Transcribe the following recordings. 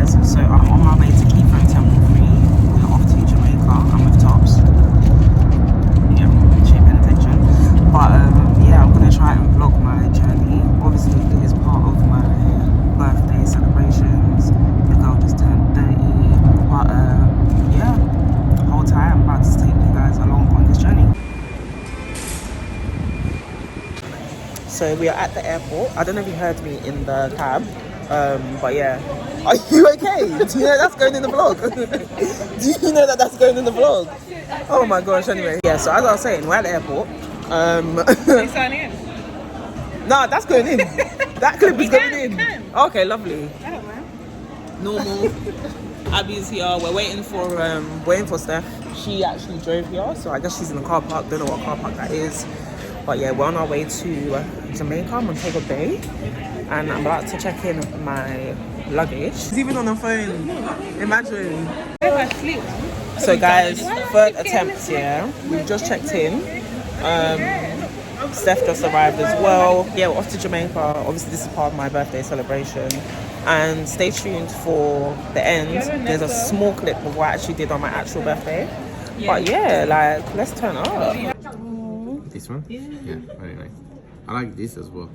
guys, so I'm on my way to Keeper Temple 3. We're off to Jamaica. I'm with Tops. Yeah, she paying attention. But yeah, I'm gonna try and vlog my journey. Obviously, it is part of my birthday celebrations. The girl just turned 30. But yeah, hold tight. I'm about to take you guys along on this journey. So we are at the airport. I don't know if you heard me in the cab, but yeah. Are you okay? Do you know that's going in the vlog? Do you know that that's going in the vlog? Oh my gosh, anyway. Yeah, so as I was saying, we're at the airport. Are you signing in? No, that's going in. That clip is going in. Okay, lovely. I don't mind. Normal. Abby's here. We're waiting for Steph. She actually drove here, so I guess she's in the car park. Don't know what car park that is. But yeah, we're on our way to Jamaica, Montego Bay, and I'm about to check in my luggage. She's even on her phone. Imagine. So guys, third attempt, yeah. We've just checked in. Steph just arrived as well. Yeah, we're off to Jamaica. Obviously, this is part of my birthday celebration. And stay tuned for the end. There's a small clip of what I actually did on my actual birthday. But yeah, like, let's turn up. This one? Yeah, very nice. I like this as well.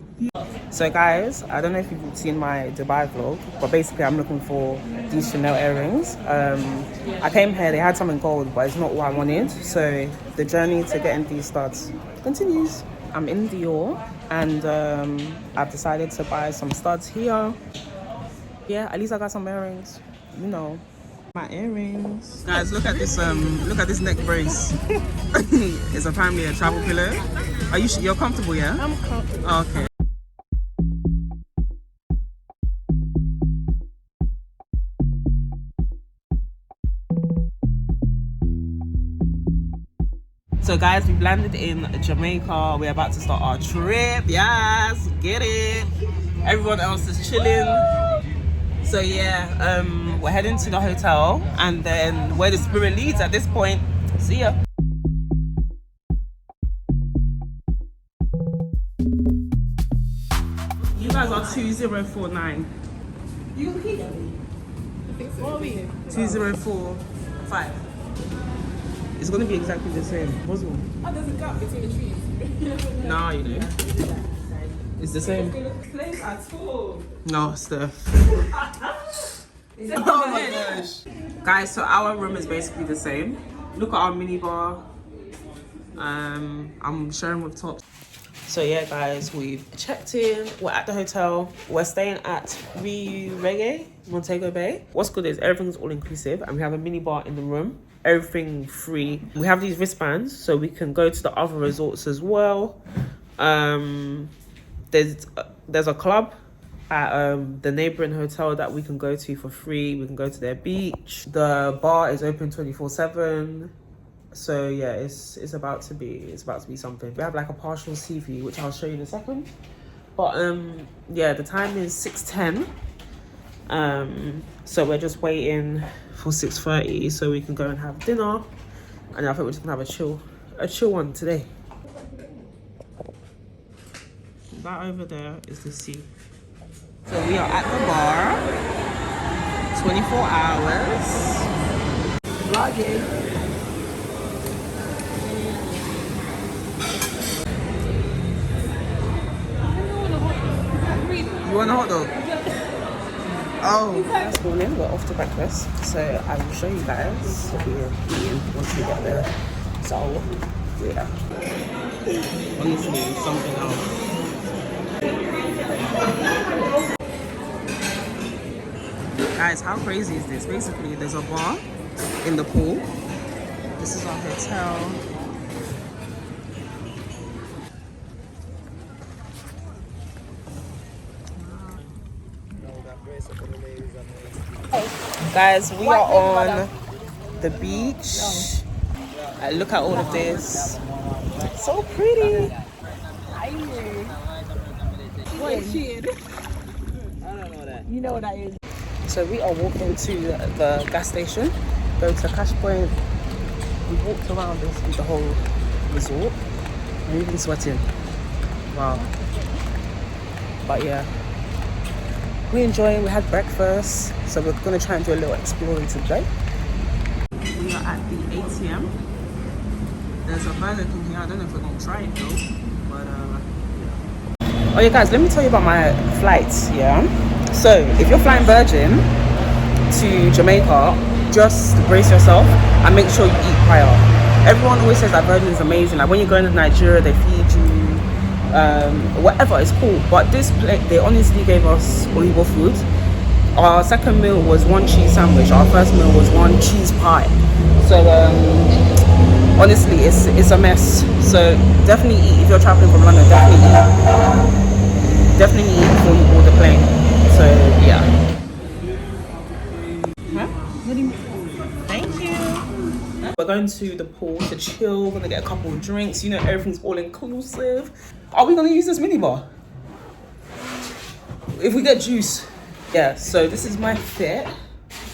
So guys, I don't know if you've seen my Dubai vlog, but basically I'm looking for these Chanel earrings. I came here, they had some in gold, but it's not what I wanted. So the journey to getting these studs continues. I'm in Dior, and I've decided to buy some studs here. Yeah, at least I got some earrings, you know. My earrings. Guys, look at this neck brace. It's apparently a travel pillow. Are you're comfortable, yeah? I'm comfortable. Okay. So guys, we've landed in Jamaica. We're about to start our trip. Yes, get it. Everyone else is chilling. So yeah, we're heading to the hotel, and then where the spirit leads at this point. See ya. You guys are 2049. You can keep it. What are we? 2045. It's gonna be exactly the same. What's wrong? Oh, there's a gap between the trees. Nah, you know. It's the same. Place at all. No, Steph. Oh my gosh. Guys, so our room is basically the same. Look at our mini bar. I'm sharing with Tops. So yeah guys, we've checked in. We're at the hotel. We're staying at Riu Reggae Montego Bay. What's good is everything's all inclusive, and we have a mini bar in the room. Everything free. We have these wristbands so we can go to the other resorts as well. There's a club at the neighboring hotel that we can go to for free. We can go to their beach. The bar is open 24/7. So yeah, it's about to be something. We have like a partial sea view, which I'll show you in a second. But yeah, the time is 6:10. So we're just waiting for 6:30 so we can go and have dinner. And I think we're just gonna have a chill one today. That over there is the sea. So we are at the bar, 24 hours. Vlogging. You want a hot dog? Oh. This morning we're off to breakfast, so I will show you guys what we're eating once we get there. So yeah. Honestly, something else. Guys, how crazy is this? Basically, there's a bar in the pool. This is our hotel. Guys, we are on the beach. Look at all of this. So pretty. Wait, shit. I don't know that. You know what that is. So we are walking to the gas station, going to the cash point. We've walked around basically the whole resort. I'm even sweating. Wow. But yeah, we enjoying. We had breakfast, so we're gonna try and do a little exploring today. We are at the ATM. There's a Burger King here. I don't know if we're gonna try it though, but oh yeah, guys, let me tell you about my flights. Yeah, so if you're flying Virgin to Jamaica, just brace yourself and make sure you eat prior. Everyone always says that Virgin is amazing. Like when you're going to Nigeria, they feed you whatever, it's cool. But this place, they honestly gave us Oribo food. Our second meal was 1 cheese sandwich. Our first meal was 1 cheese pie. So honestly, it's a mess. So definitely eat if you're traveling from London. Definitely eat before you board the plane. So yeah. Huh? What do you mean? Thank you. We're going to the pool to chill. We're gonna get a couple of drinks. You know, everything's all inclusive. Are we gonna use this minibar? If we get juice. Yeah, so this is my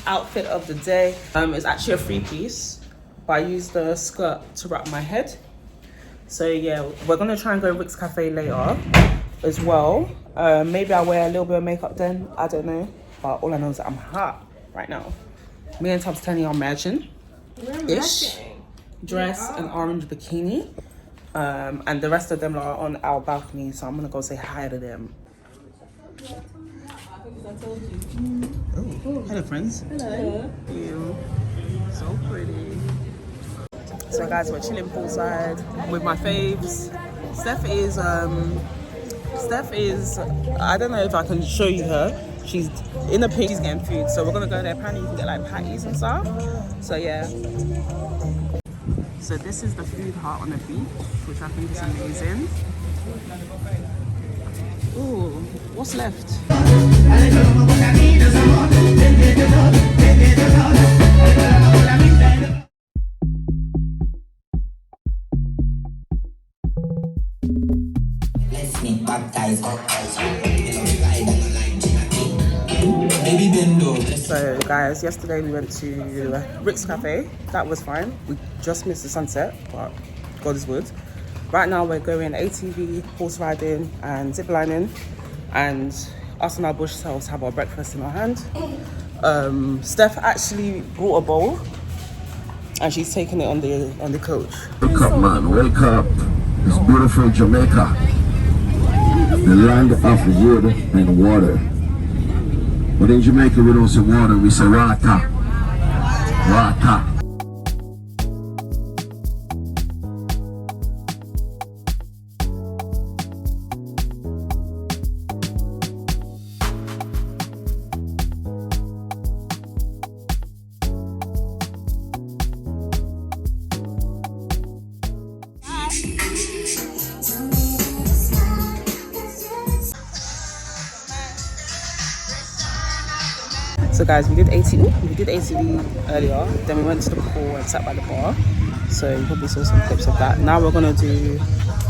outfit of the day. It's actually a 3-piece, but I used the skirt to wrap my head. So yeah, we're gonna try and go to Rick's Cafe later as well. Maybe I'll wear a little bit of makeup then, I don't know. But all I know is that I'm hot right now. Me and Tabs Tenny are matching. Ish. Dress and orange bikini. And the rest of them are on our balcony, so I'm gonna go say hi to them. Oh, hello friends. Hello. You. So pretty. So guys, we're chilling poolside with my faves. Steph is, I don't know if I can show you her. She's in the pink, she's getting food. So we're gonna go there. Apparently you can get like patties and stuff. So yeah. So this is the food hut on the beach, which I think is amazing. Ooh, what's left? Let's meet baptized. So guys, yesterday we went to Rick's Cafe. That was fine. We just missed the sunset, but God is good. Right now we're going ATV, horse riding and ziplining, and us and our bush selves have our breakfast in our hand. Steph actually brought a bowl and she's taking it on the coach. Wake up, man, wake up. It's beautiful Jamaica, the land of wood and water. But in Jamaica we don't say water, we say rata. Rata. So guys, we did ATV earlier, then we went to the pool and sat by the bar. So you probably saw some clips of that. Now we're gonna do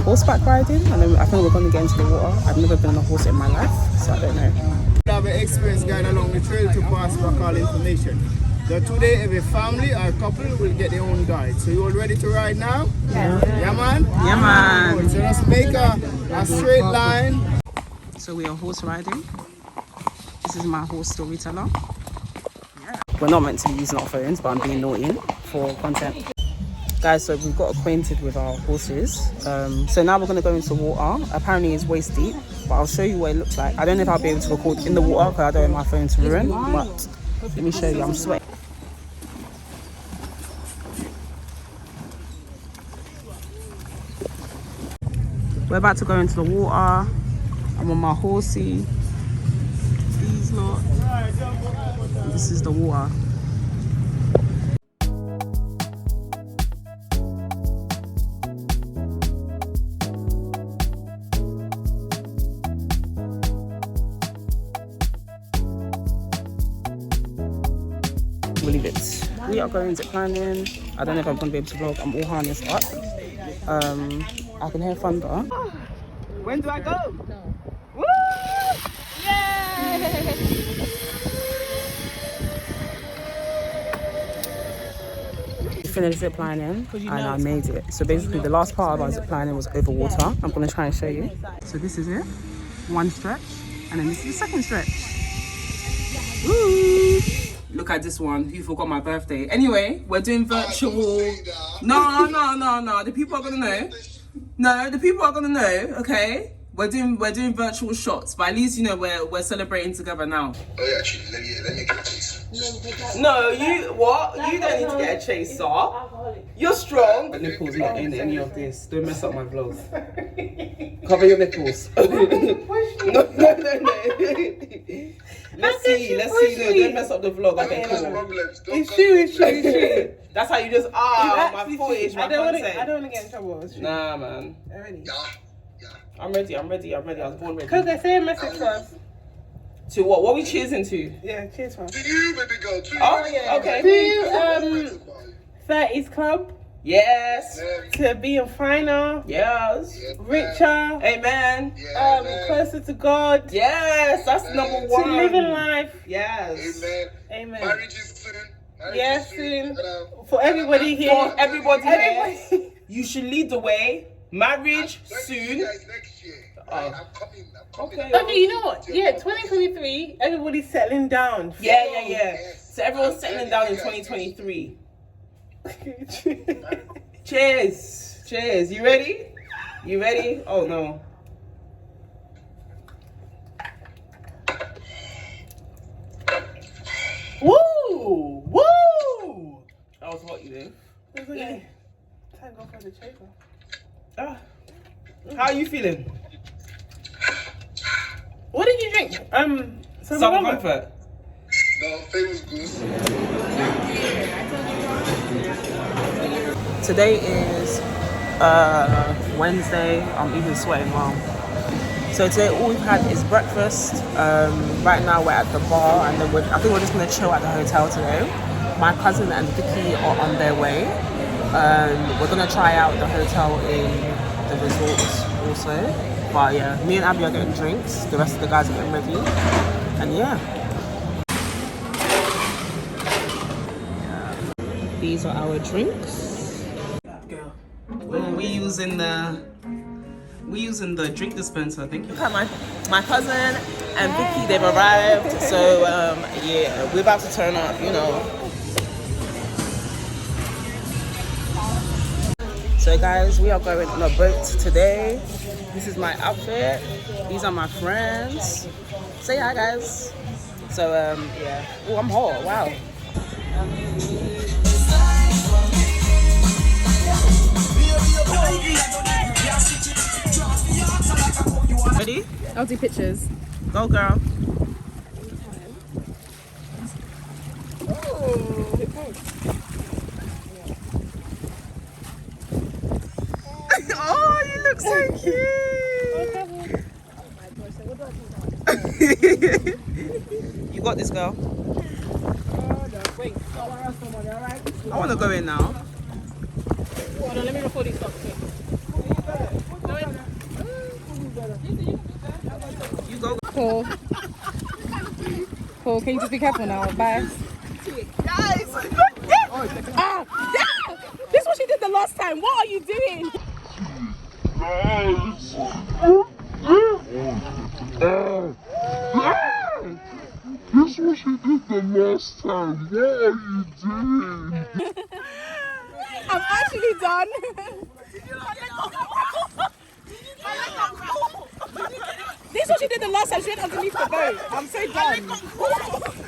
horseback riding, and then I think we're gonna get into the water. I've never been on a horse in my life, so I don't know. I have an experience guide along the trail to pass back all information. So today every family or couple will get their own guide. So you all ready to ride now? Yeah. Yeah man? Yeah man. So let's make a straight line. So we are horse riding. This is my horse storyteller. Yeah. We're not meant to be using our phones, but I'm being naughty for content. Guys, so we've got acquainted with our horses. So now we're gonna go into water. Apparently it's waist deep, but I'll show you what it looks like. I don't know if I'll be able to record in the water because I don't want my phone to ruin, but let me show you, I'm sweating. We're about to go into the water. I'm on my horsey. These lot. This is the water. Believe it. We are going ziplining. I don't know if I'm going to be able to vlog. I'm all harnessed up. I can hear thunder. When do I go? No. Woo! Yay! Finished ziplining and I made it. So basically the last part of our ziplining was over water. I'm going to try and show you. So this is it. One stretch, and then this is the second stretch. Woo! Look at this one. Who forgot my birthday? Anyway, we're doing virtual. No. The people are gonna know. No, the people are gonna know. Okay. We're doing virtual shots, but at least you know we're celebrating together now. Oh yeah, actually, let me get a chase. No, you what? You don't need to get a chaser. You're strong. My nipples not in any of this. Don't mess up my vlog. Cover your nipples. No. Let's see. No, don't mess up the vlog. Okay, cool. It's true. That's how you just my footage, my content. I don't want to get in trouble. Nah, man. Already. I'm ready. I was born ready. Cause they say a message to us. To what? What are we cheersing to? Yeah, cheers for us. To you, baby girl. To Oh, you. okay. To 30s Club. Yes. To being finer, Yes. richer, Amen. closer to God. Yes, that's number To one. living life. Yes. Amen. Marriage is soon. Yes, soon. For everybody here. For everybody here, you should lead the way. Marriage soon. Next year. I'm coming. Okay. Okay, you know what? Yeah, 2023, everybody's settling down. Yeah. So everyone's settling down in 2023. Cheers. You ready? Oh no. Woo! That was hot, you know. It's okay. Time to go for the chaser. How are you feeling? What did you drink? Some comfort. No, famous goose. Today is Wednesday. I'm even sweating now. So today all we've had is breakfast. Right now we're at the bar, and then I think we're just gonna chill at the hotel today. My cousin and Vicky are on their way. We're gonna try out the hotel in the resort also. But yeah, me and Abby are getting drinks. The rest of the guys are getting ready. And yeah. These are our drinks. Girl. We're using the drink dispenser, thank you. Look at my cousin and Vicky, they've arrived. So yeah, we're about to turn up, you know. So guys, we are going on a boat today. This is my outfit. These are my friends. Say hi guys. So yeah. Oh, I'm hot, wow. Ready? I'll do pictures. Go girl. Oh, you look so cute. You got this, girl. I want to go in now. Hold on, let me record these stuff. You go. Paul, can you just be careful now? Bye. Guys. This is what she did the last time. What are you doing? This is what she did the last time. What are you doing? I'm actually done. This is what she did the last time. She went underneath the boat. I'm so done.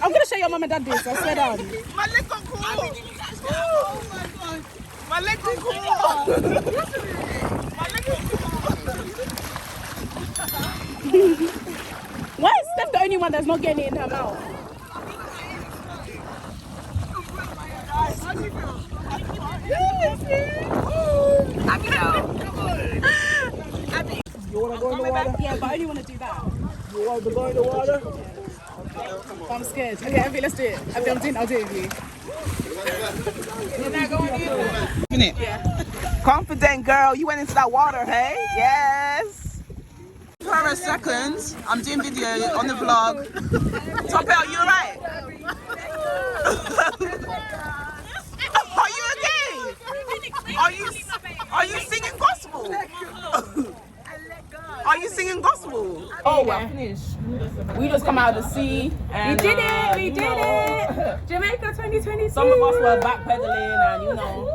I'm gonna show your mum and dad this. I swear down. My leg got caught. Oh my god. My leg got caught. My leg got Why is Steph the only one that's not getting it in her mouth? You want to go in the water? Yeah, but I only want to do that. You want to go in the water? I'm scared. Okay, Abby, let's do it. Abby, I'll do it with you. You're not going in? Yeah. Confident girl, you went into that water, hey? Yes. For a second, I'm doing video on the vlog. Top out, you alright? Are you okay? Are you singing gospel? Are you singing gospel? Oh, I finished. We just come out of the sea. And, We did it! Jamaica 2022. Some of us were backpedaling and you know.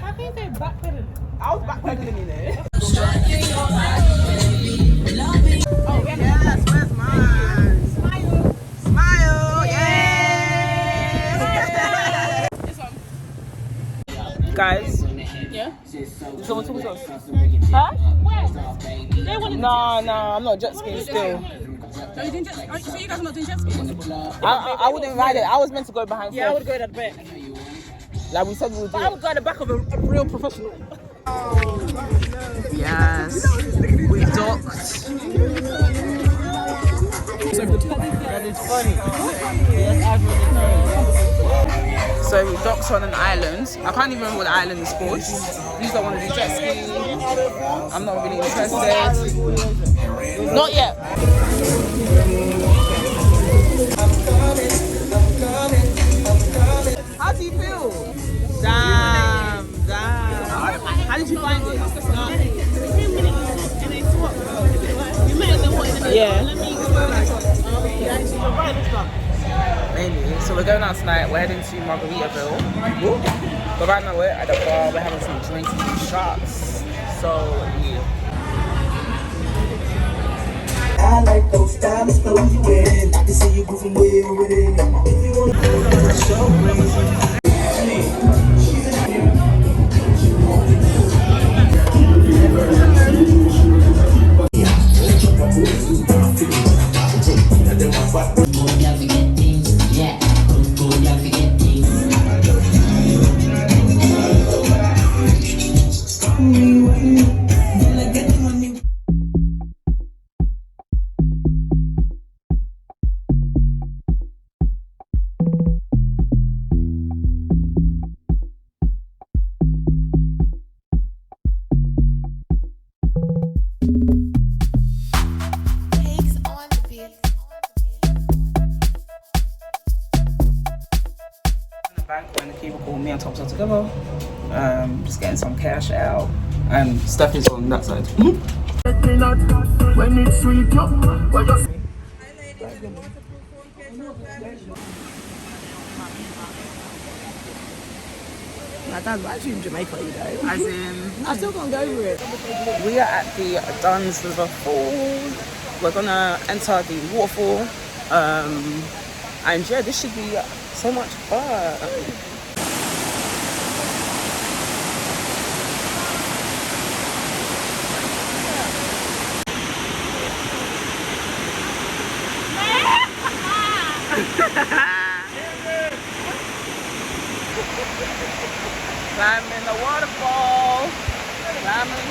How can you say backpedaling? I was backpedaling in it. Oh, yeah. Yes, where's mine? Smile! Yeah! This one. Guys, Yeah? someone talk to us. Huh? Where? They want to No, I'm not jet skiing still. So you guys are not doing jet ski? I wouldn't ride it. I was meant to go behind. Yeah, I would go at the back. Like we said we would do. But I would go at the back of a real professional. Yes, we docked. That is funny. So we docked on an island. I can't even remember what the island is called. These don't want to do jet ski. I'm not really interested. Not yet. How do you feel? Damn. How did you find it? Yeah. Maybe. So we're going out tonight. We're heading to Margaritaville. But right now we're at the bar. We're having some drinks and some shots. So yeah. I like those stylish clothes you wearing. I can see you moving way over there. If you want to so crazy. We're in the cubicle, me and Tops are together. Just getting some cash out. And Steph is on that side. When it's sweet, My dad's actually in Jamaica, you know. As in, I still can't go over it. we are at the Duns River Fall. We're gonna enter the waterfall. And yeah, this should be so much fun. Climbing the waterfall. Climbing.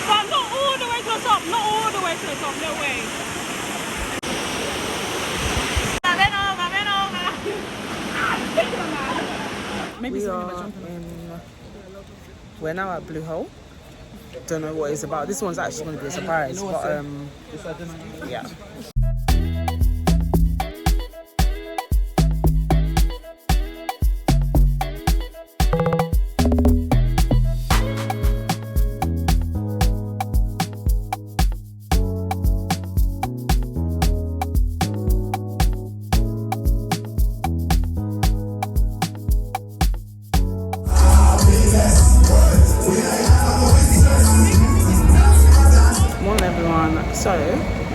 But not all the way to the top, not all the way to the top, no way. Maybe We're now at Blue Hole. Don't know what it's about. This one's actually going to be a surprise, but yeah. So,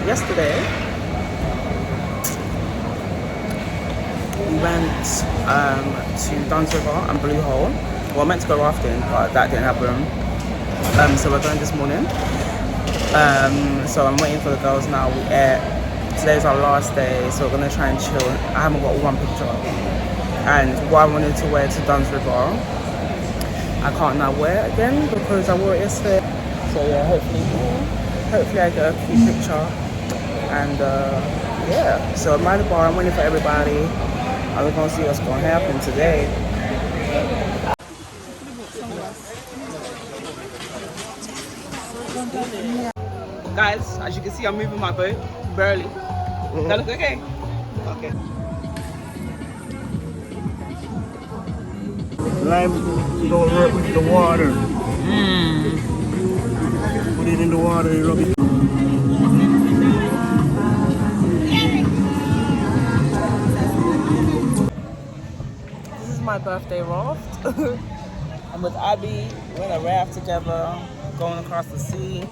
yesterday we went to Duns River and Blue Hole. Well, I meant to go rafting, but that didn't happen. So we're going this morning. So I'm waiting for the girls now. We ate. Today's our last day, so we're gonna try and chill. I haven't got one picture. And what I wanted to wear to Duns River, I can't now wear it again because I wore it yesterday. So yeah, hopefully I get a cute picture. And yeah, so I'm at the bar, I'm waiting for everybody. I'm gonna see what's gonna happen today. Guys, as you can see, I'm moving my boat, barely. That look okay? Okay. Lime don't work with the water. Put it in the water, you rub it. This is my birthday raft. I'm with Abby. We're in a raft together, going across the sea,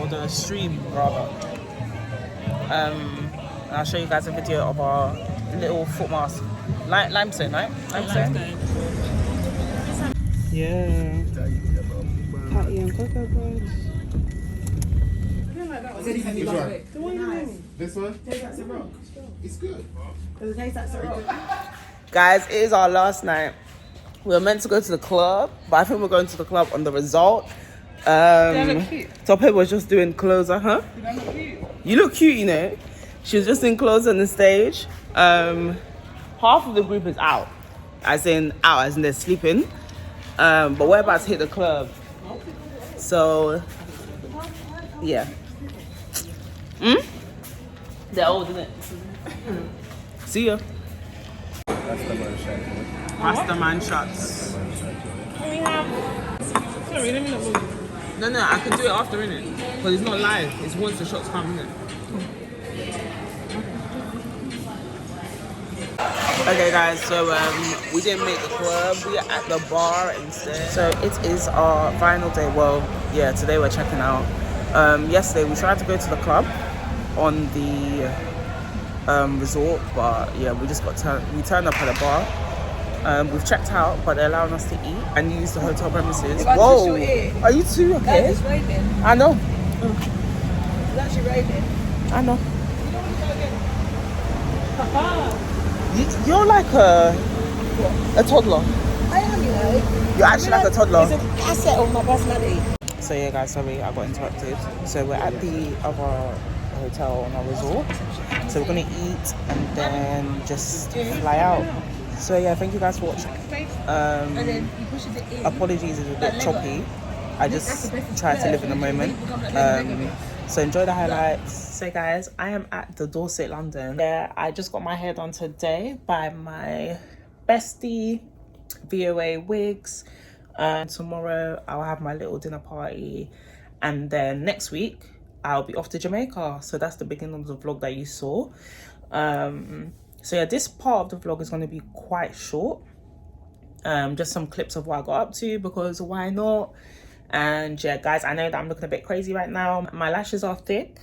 or the stream rather. And I'll show you guys a video of our little foot mask. Limestone, right? Limestone. Yeah. Patty and cocoa buds. This one? It's good. Guys, it is our last night. We were meant to go to the club, but I think we're going to the club on the resort. Tope was just doing closer, huh? You look cute, you know. She was just in clothes on the stage. Half of the group is out, as in they're sleeping. But we're about to hit the club. So, yeah. They're old, isn't it? See ya. Pasta man shots. Sorry, let me not move. No, I can do it after, innit? Because it's not live. It's once the shots come, innit? Okay guys, so we didn't make the club, we are at the bar instead. So it is our final day. Well, yeah, today we're checking out. Yesterday we tried to go to the club on the resort, but yeah, we just we turned up at a bar. We've checked out, but they're allowing us to eat and use the hotel premises. Whoa, are you too okay? It's raining. I know. It's actually raining. I know. You're like a toddler. I am, you know. You're actually like a toddler. It's an asset of my personality. So yeah guys, sorry I got interrupted. So we're at the other hotel on our resort. So we're gonna eat and then just fly out. So yeah, thank you guys for watching. Apologies, it's a bit choppy. I just try to live in the moment. So enjoy the highlights. So guys, I am at the Dorset, London. Yeah, I just got my hair done today by my bestie, VOA Wigs. Tomorrow I'll have my little dinner party, and then next week I'll be off to Jamaica. So that's the beginning of the vlog that you saw. So yeah, this part of the vlog is going to be quite short. Just some clips of what I got up to, because why not? And yeah guys, I know that I'm looking a bit crazy right now. My lashes are thick.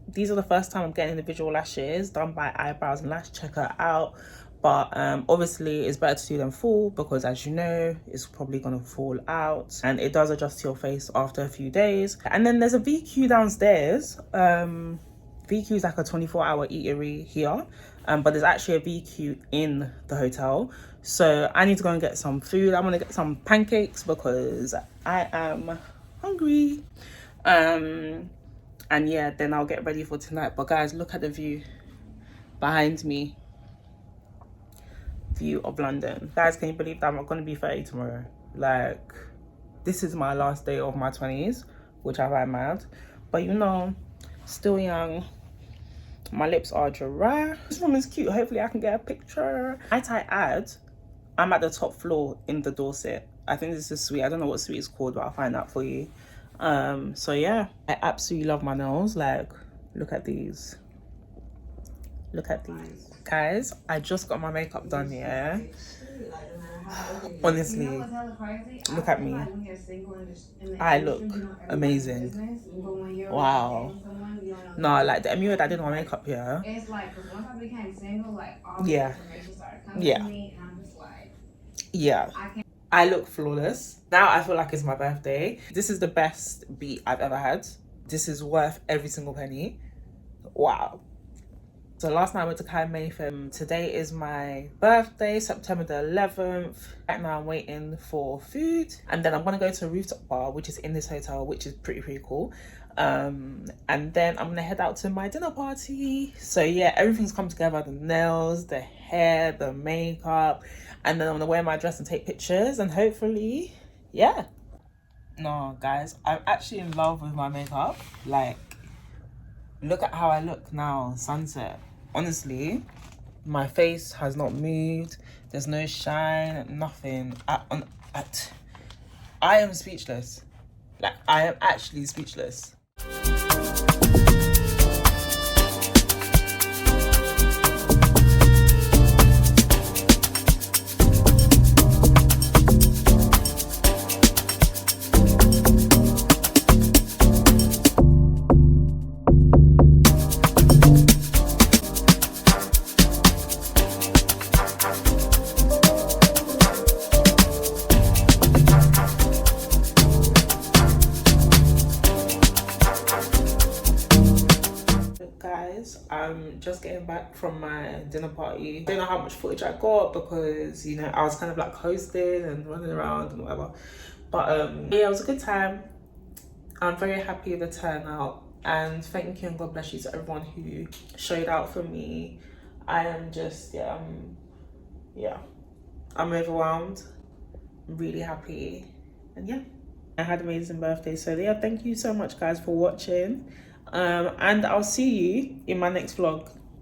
These are the first time I'm getting individual lashes done by Eyebrows and Lash Checker out. But obviously it's better to do them full, because as you know, it's probably gonna fall out, and it does adjust to your face after a few days. And then there's a VQ downstairs. VQ is like a 24-hour eatery here, but there's actually a VQ in the hotel. So I need to go and get some food. I'm gonna get some pancakes because I am hungry. And yeah, then I'll get ready for tonight. But guys, look at the view behind me. View of London. Guys, can you believe that I'm gonna be 30 tomorrow? Like, this is my last day of my 20s, which I find mad. But you know, still young. My lips are dry. This room is cute. Hopefully I can get a picture. Might I add, I'm at the top floor in the Dorset. I think this is suite. I don't know what suite is called, but I'll find out for you. So yeah, I absolutely love my nails. Like, look at these. Look at these. Guys, I just got my makeup done, yeah? Honestly, look at me. I look amazing. Wow. No, like the MU that I did my makeup here. It's like, because once I became single, like all Yeah. the information started coming Yeah. to me, and I'm just like, Yeah. I look flawless. Now I feel like it's my birthday. This is the best beat I've ever had. This is worth every single penny. Wow. So last night I went to Kai Mayfair. Today is my birthday, September the 11th. Right now I'm waiting for food. And then I'm gonna go to a rooftop bar, which is in this hotel, which is pretty cool. And then I'm gonna head out to my dinner party. So yeah, everything's come together. The nails, the hair, the makeup. And then I'm gonna wear my dress and take pictures, and hopefully, yeah. No, guys, I'm actually in love with my makeup. Like, look at how I look now, sunset. Honestly, my face has not moved. There's no shine, nothing. I am speechless. Like, I am actually speechless. I'm just getting back from my dinner party. I don't know how much footage I got because, you know, I was kind of like hosting and running around and whatever. But yeah, it was a good time. I'm very happy with the turnout, and thank you and God bless you to everyone who showed out for me. I am just, I'm overwhelmed. I'm really happy, and yeah, I had an amazing birthday. So yeah, thank you so much guys for watching. And I'll see you in my next vlog.